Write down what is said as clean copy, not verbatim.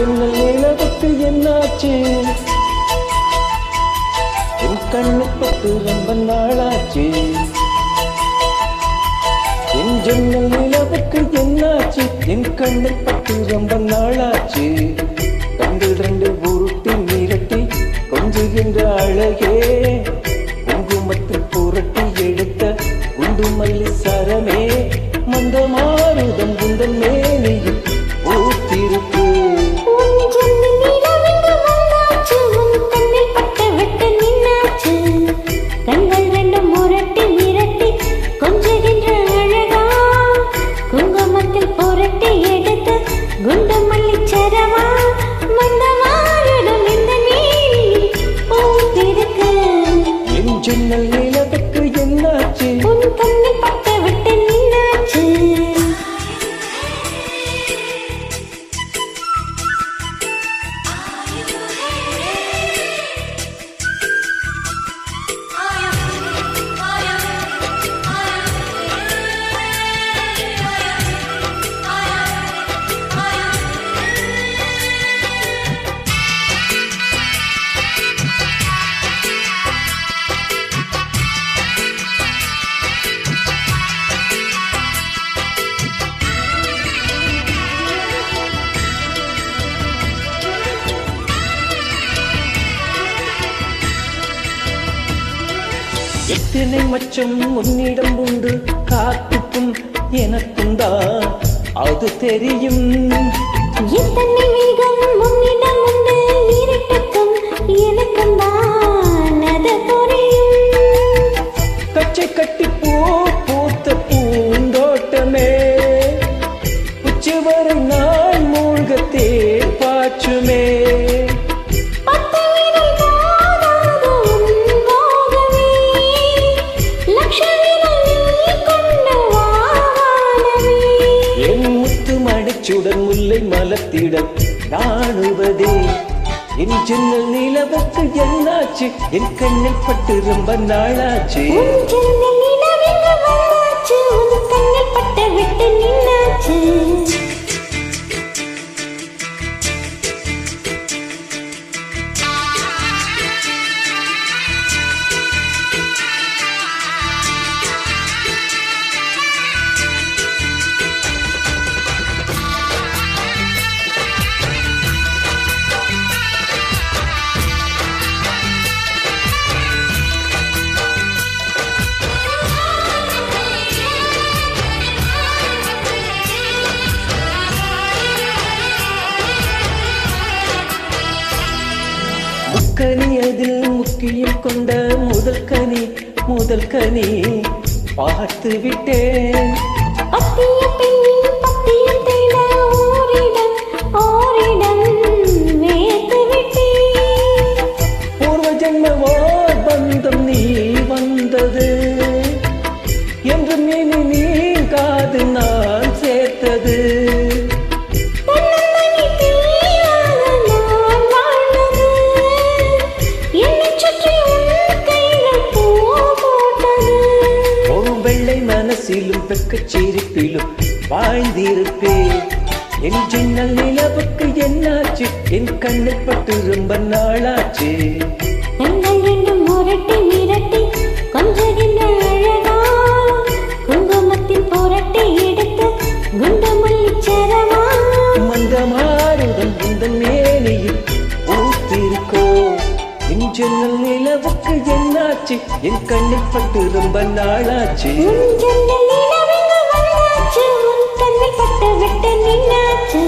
ஜன்னல் நிலவுக்கு என்னாச்சு? என் கண்ணு பட்டு ரொம்ப நாளாச்சு. என் ஜன்னல் நிலவுக்கு என்னாச்சு? என் கண்ணு பட்டு ரொம்ப நாளாச்சு. கண்கள் ரெண்டு உருட்டி மிரட்டி கொஞ்சுகின்ற அழகே, குங்குமத்தில் புரட்டி எடுத்த குண்டு மல்லி சரமே, மந்த மாறுதம் குந்தன் மேனியில் பூத்திருக்கு. ஜன்னல் நிலவுக்கு என்னாச்சு? உன் கண்ணில் பட்டு விட்டு நின்னாச்சு. எத்தனை மச்சம் உன்னிடம் உண்டு, காத்துக்கும் எனக்கும் தான் அது தெரியும். எத்தனை வேகம் உன்னிடம் உண்டு, இருட்டுக்கும் எனக்கும் தான் அது புரியும். கச்சை கட்டி பூ பூத்த பூந்தோட்டமே, உச்சி வரை நான் மூழ்கத்தே பாச்சுமே. சுடன் முல்லை மலத்திடம் நாணுவதே, என் ஜன்னல் நிலவுக்கு என்னாச்சு? என் கண்ணில் பட்டு ரொம்ப நாளாச்சு. பட்டு விட்டு நின்னாச்சு. முக்கனி அதில் முக்கியம் கொண்ட முதல் கனி பார்த்து விட்டேன். பூர்வ ஜன்ம பந்தம் நீ வந்தது என்று நீ காது நான் சேர்த்தது. மனசிலும் பெக்கச்சிரிப்பிலும் வாழ்ந்திருப்பேன். என் ஜன்னல் நிலவுக்கு என்னாச்சு? என் கண்ணில் பட்டு ரொம்ப நாளாச்சு. முரட்டி மிரட்டி கொஞ்சகின்ற அழகா, குங்குமத்தில் புரட்டி எடுத்து குண்டு மல்லிச்சரமா, மந்த மாறுதம் குந்தன் மேனியில் பூத்திருக்கோ. என் ஜன்னல் நிலவுக்கு என்னாச்சு? என் கண்ணில் பட்டு ரொம்ப நாளாச்சு. பட்டு விட்டு நின்னாச்சு.